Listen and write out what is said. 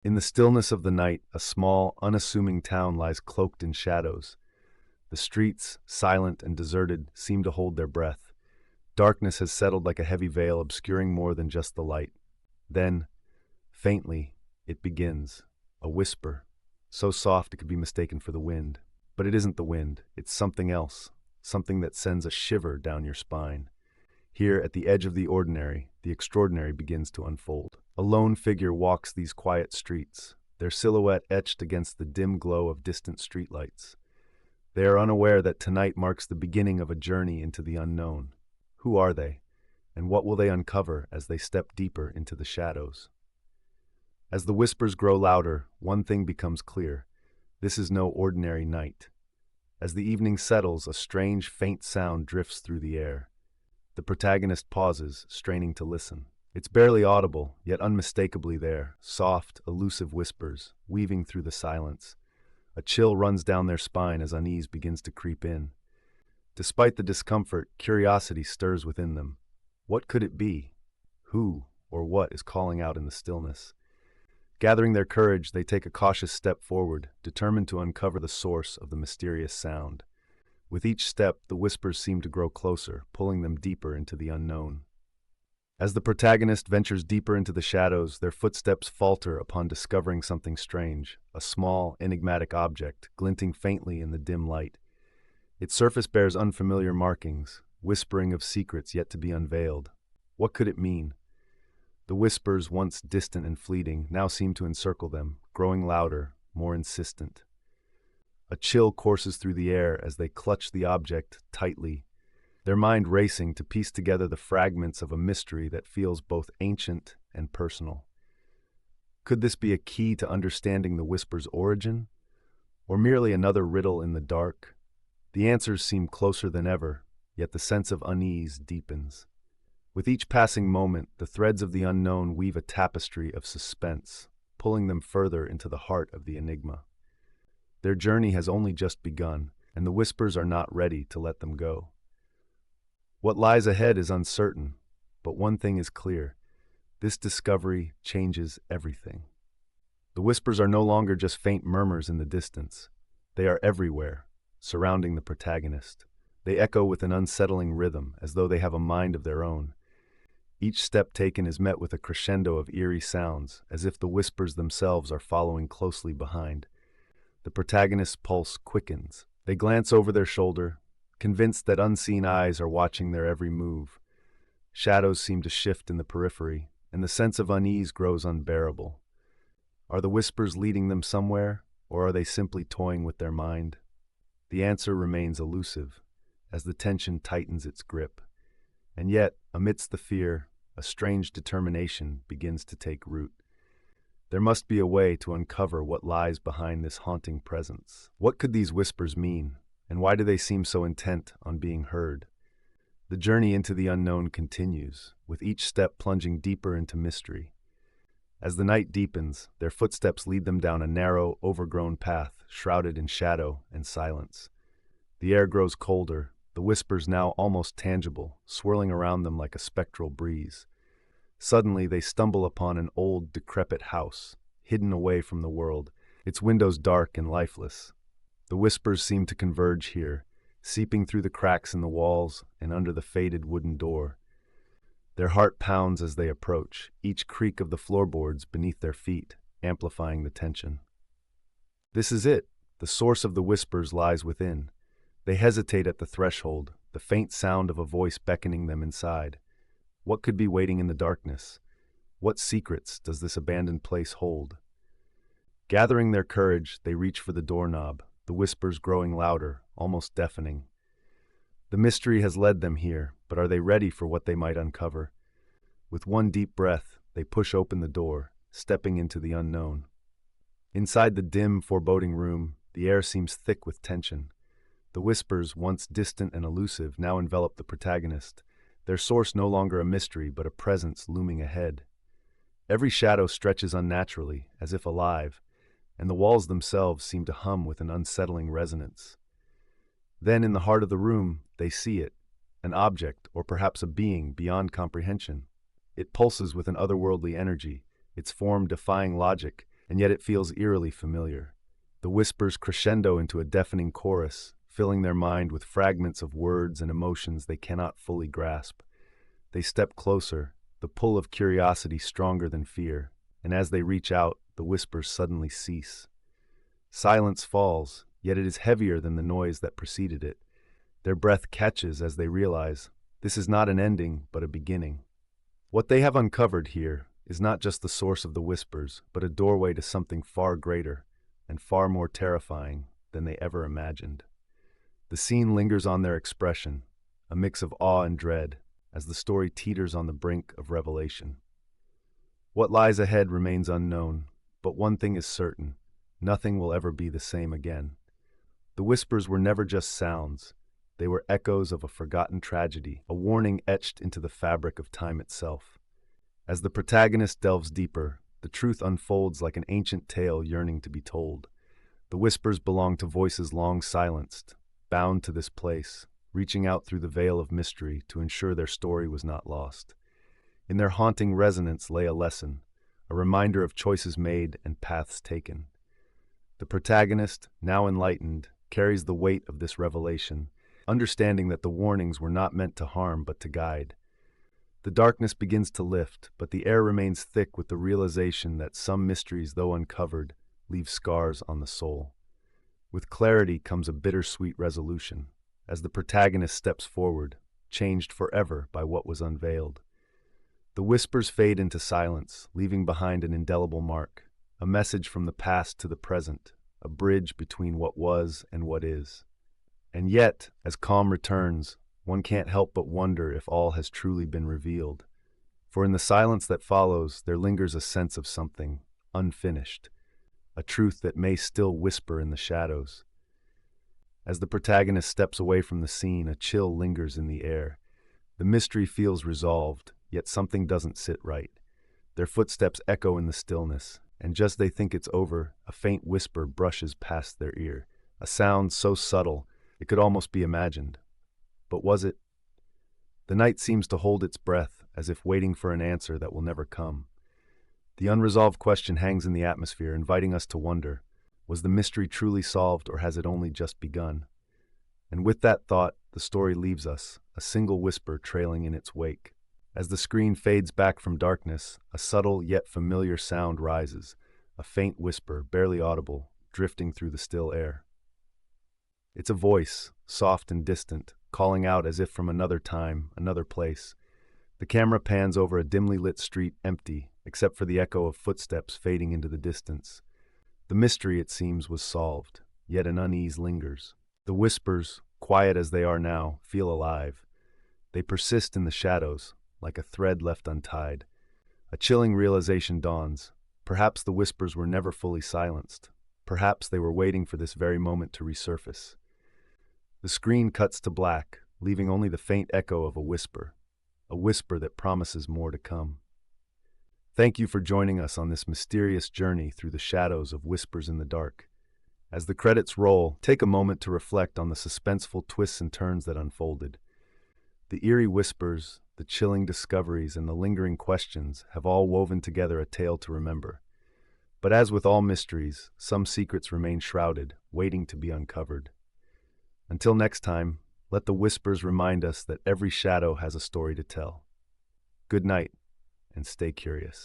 In the stillness of the night, a small, unassuming town lies cloaked in shadows. The streets, silent and deserted, seem to hold their breath. Darkness has settled like a heavy veil, obscuring more than just the light. Then, faintly, it begins. A whisper, so soft it could be mistaken for the wind. But it isn't the wind, it's something else, something that sends a shiver down your spine. Here, at the edge of the ordinary, the extraordinary begins to unfold. A lone figure walks these quiet streets, their silhouette etched against the dim glow of distant streetlights. They are unaware that tonight marks the beginning of a journey into the unknown. Who are they, and what will they uncover as they step deeper into the shadows? As the whispers grow louder, one thing becomes clear. This is no ordinary night. As the evening settles, a strange, faint sound drifts through the air. The protagonist pauses, straining to listen. It's barely audible, yet unmistakably there, soft, elusive whispers, weaving through the silence. A chill runs down their spine as unease begins to creep in. Despite the discomfort, curiosity stirs within them. What could it be? Who or what is calling out in the stillness? Gathering their courage, they take a cautious step forward, determined to uncover the source of the mysterious sound. With each step, the whispers seem to grow closer, pulling them deeper into the unknown. As the protagonist ventures deeper into the shadows, their footsteps falter upon discovering something strange, a small, enigmatic object, glinting faintly in the dim light. Its surface bears unfamiliar markings, whispering of secrets yet to be unveiled. What could it mean? The whispers, once distant and fleeting, now seem to encircle them, growing louder, more insistent. A chill courses through the air as they clutch the object tightly, their mind racing to piece together the fragments of a mystery that feels both ancient and personal. Could this be a key to understanding the whisper's origin, or merely another riddle in the dark? The answers seem closer than ever, yet the sense of unease deepens. With each passing moment, the threads of the unknown weave a tapestry of suspense, pulling them further into the heart of the enigma. Their journey has only just begun, and the whispers are not ready to let them go. What lies ahead is uncertain, but one thing is clear. This discovery changes everything. The whispers are no longer just faint murmurs in the distance. They are everywhere, surrounding the protagonist. They echo with an unsettling rhythm, as though they have a mind of their own. Each step taken is met with a crescendo of eerie sounds, as if the whispers themselves are following closely behind. The protagonist's pulse quickens. They glance over their shoulder, convinced that unseen eyes are watching their every move. Shadows seem to shift in the periphery, and the sense of unease grows unbearable. Are the whispers leading them somewhere, or are they simply toying with their mind? The answer remains elusive, as the tension tightens its grip. And yet, amidst the fear, a strange determination begins to take root. There must be a way to uncover what lies behind this haunting presence. What could these whispers mean, and why do they seem so intent on being heard? The journey into the unknown continues, with each step plunging deeper into mystery. As the night deepens, their footsteps lead them down a narrow, overgrown path, shrouded in shadow and silence. The air grows colder, the whispers now almost tangible, swirling around them like a spectral breeze. Suddenly, they stumble upon an old, decrepit house, hidden away from the world, its windows dark and lifeless. The whispers seem to converge here, seeping through the cracks in the walls and under the faded wooden door. Their heart pounds as they approach, each creak of the floorboards beneath their feet, amplifying the tension. This is it. The source of the whispers lies within. They hesitate at the threshold, the faint sound of a voice beckoning them inside. What could be waiting in the darkness? What secrets does this abandoned place hold? Gathering their courage, they reach for the doorknob, the whispers growing louder, almost deafening. The mystery has led them here, but are they ready for what they might uncover? With one deep breath, they push open the door, stepping into the unknown. Inside the dim, foreboding room, the air seems thick with tension. The whispers, once distant and elusive, now envelop the protagonist, their source no longer a mystery but a presence looming ahead. Every shadow stretches unnaturally, as if alive, and the walls themselves seem to hum with an unsettling resonance. Then, in the heart of the room, they see it, an object, or perhaps a being beyond comprehension. It pulses with an otherworldly energy, its form defying logic, and yet it feels eerily familiar. The whispers crescendo into a deafening chorus, filling their mind with fragments of words and emotions they cannot fully grasp. They step closer, the pull of curiosity stronger than fear, and as they reach out, the whispers suddenly cease. Silence falls, yet it is heavier than the noise that preceded it. Their breath catches as they realize this is not an ending, but a beginning. What they have uncovered here is not just the source of the whispers, but a doorway to something far greater and far more terrifying than they ever imagined. The scene lingers on their expression, a mix of awe and dread, as the story teeters on the brink of revelation. What lies ahead remains unknown, but one thing is certain: nothing will ever be the same again. The whispers were never just sounds. They were echoes of a forgotten tragedy, a warning etched into the fabric of time itself. As the protagonist delves deeper, the truth unfolds like an ancient tale yearning to be told. The whispers belong to voices long silenced, bound to this place, reaching out through the veil of mystery to ensure their story was not lost. In their haunting resonance lay a lesson, a reminder of choices made and paths taken. The protagonist, now enlightened, carries the weight of this revelation, understanding that the warnings were not meant to harm but to guide. The darkness begins to lift, but the air remains thick with the realization that some mysteries, though uncovered, leave scars on the soul. With clarity comes a bittersweet resolution, as the protagonist steps forward, changed forever by what was unveiled. The whispers fade into silence, leaving behind an indelible mark, a message from the past to the present, a bridge between what was and what is. And yet, as calm returns, one can't help but wonder if all has truly been revealed. For in the silence that follows, there lingers a sense of something unfinished, a truth that may still whisper in the shadows. As the protagonist steps away from the scene, a chill lingers in the air. The mystery feels resolved, yet something doesn't sit right. Their footsteps echo in the stillness, and just as they think it's over, a faint whisper brushes past their ear, a sound so subtle it could almost be imagined. But was it? The night seems to hold its breath, as if waiting for an answer that will never come. The unresolved question hangs in the atmosphere, inviting us to wonder, was the mystery truly solved, or has it only just begun? And with that thought, the story leaves us, a single whisper trailing in its wake. As the screen fades back from darkness, a subtle yet familiar sound rises, a faint whisper, barely audible, drifting through the still air. It's a voice, soft and distant, calling out as if from another time, another place. The camera pans over a dimly lit street, empty, except for the echo of footsteps fading into the distance. The mystery, it seems, was solved, yet an unease lingers. The whispers, quiet as they are now, feel alive. They persist in the shadows, like a thread left untied. A chilling realization dawns. Perhaps the whispers were never fully silenced. Perhaps they were waiting for this very moment to resurface. The screen cuts to black, leaving only the faint echo of a whisper that promises more to come. Thank you for joining us on this mysterious journey through the shadows of Whispers in the Dark. As the credits roll, take a moment to reflect on the suspenseful twists and turns that unfolded. The eerie whispers, the chilling discoveries, and the lingering questions have all woven together a tale to remember. But as with all mysteries, some secrets remain shrouded, waiting to be uncovered. Until next time, let the whispers remind us that every shadow has a story to tell. Good night, and stay curious.